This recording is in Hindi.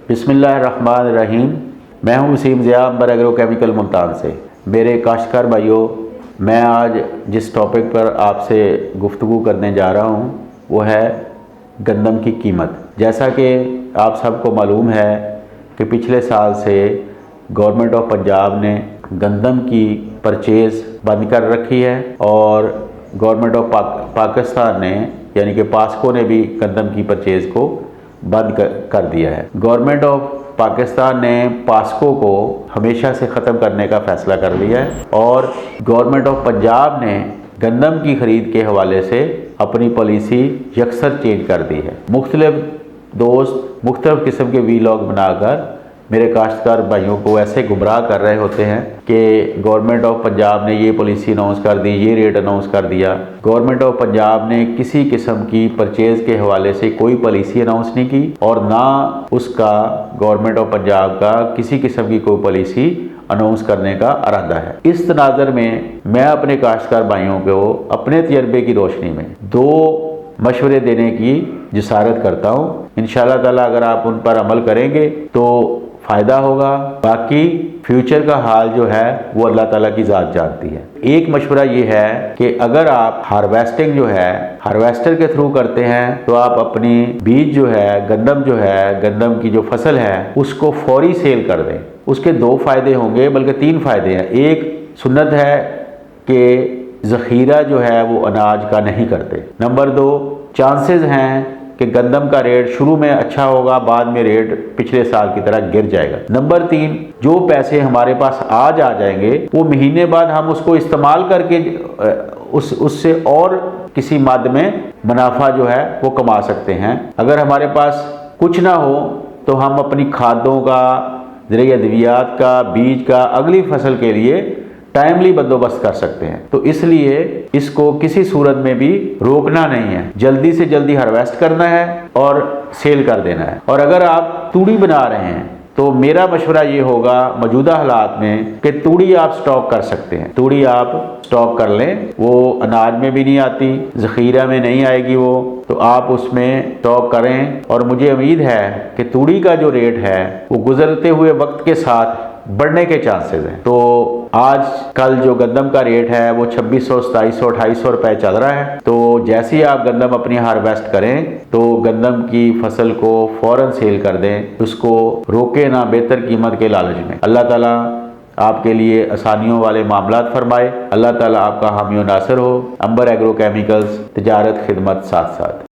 बिस्मिल्लाहिर्रहमानिर्रहीम। मैं हूं वसीम ज़िया, अंबर एग्रोकेमिकल मुल्तान से। मेरे काश्तकार भाइयों, मैं आज जिस टॉपिक पर आपसे गुफ्तगू करने जा रहा हूं वो है गंदम की कीमत। जैसा कि आप सबको मालूम है कि पिछले साल से गवर्नमेंट ऑफ पंजाब ने गंदम की परचेज़ बंद कर रखी है और गवर्नमेंट ऑफ पाकिस्तान ने यानी कि पास्को ने भी गंदम की परचेज़ को बंद कर दिया है। गवर्नमेंट ऑफ पाकिस्तान ने पास्को को हमेशा से ख़त्म करने का फ़ैसला कर लिया है और गवर्नमेंट ऑफ पंजाब ने गंदम की ख़रीद के हवाले से अपनी पॉलिसी यकसर चेंज कर दी है। मुख्तलिफ दोस्त मुख्तलिफ किस्म के वीलॉग बनाकर मेरे काश्तकार भाइयों को ऐसे गुमराह कर रहे होते हैं कि गवर्नमेंट ऑफ पंजाब ने ये पॉलिसी अनाउंस कर दी, ये रेट अनाउंस कर दिया। गवर्नमेंट ऑफ पंजाब ने किसी किस्म की परचेज़ के हवाले से कोई पॉलिसी अनाउंस नहीं की और ना उसका गवर्नमेंट ऑफ पंजाब का किसी किस्म की कोई पॉलिसी अनाउंस करने का इरादा है। इस तनाज़र में मैं अपने काश्तकार भाइयों को अपने तजर्बे की रोशनी में दो मशवरे देने की जिसारत करता हूँ। इंशाअल्लाह ताला अगर आप उन पर अमल करेंगे तो फ़ायदा होगा। बाकी फ्यूचर का हाल जो है वो अल्लाह ताला की ज़ात जानती है। एक मशवरा ये है कि अगर आप हार्वेस्टिंग जो है हार्वेस्टर के थ्रू करते हैं तो आप अपनी बीज जो है गंदम की जो फसल है उसको फौरी सेल कर दें। उसके दो फ़ायदे होंगे, बल्कि तीन फ़ायदे हैं। एक सुन्नत है कि ज़ख़ीरा जो है वो अनाज का नहीं करते। नंबर दो, चांसेस हैं कि गंदम का रेट शुरू में अच्छा होगा, बाद में रेट पिछले साल की तरह गिर जाएगा। नंबर तीन, जो पैसे हमारे पास आज आ जाएंगे वो महीने बाद हम उसको इस्तेमाल करके उससे और किसी मद में मुनाफा जो है वो कमा सकते हैं। अगर हमारे पास कुछ ना हो तो हम अपनी खादों का, ज़रिए अद्वियात का, बीज का अगली फसल के लिए टाइमली बंदोबस्त कर सकते हैं। तो इसलिए इसको किसी सूरत में भी रोकना नहीं है, जल्दी से जल्दी हार्वेस्ट करना है और सेल कर देना है। और अगर आप तूड़ी बना रहे हैं तो मेरा मशवरा ये होगा मौजूदा हालात में कि तूड़ी आप स्टॉक कर सकते हैं। तूड़ी आप स्टॉक कर लें, वो अनाज में भी नहीं आती, ज़ख़ीरा में नहीं आएगी वो, तो आप उसमें स्टॉक करें। और मुझे उम्मीद है कि तूड़ी का जो रेट है वो गुजरते हुए वक्त के साथ बढ़ने के चांसेस हैं। तो आज कल जो गंदम का रेट है वो 2600, 2700, 2800 रुपए चल रहा है। तो जैसे ही आप गंदम अपनी हार्वेस्ट करें तो गंदम की फसल को फौरन सेल कर दें, उसको रोके ना बेहतर कीमत के लालच में। अल्लाह ताला आपके लिए आसानियों वाले मामलात फरमाए। अल्लाह ताला आपका हामी और नासिर हो। अंबर एग्रो केमिकल्स, तिजारत खिदमत साथ साथ।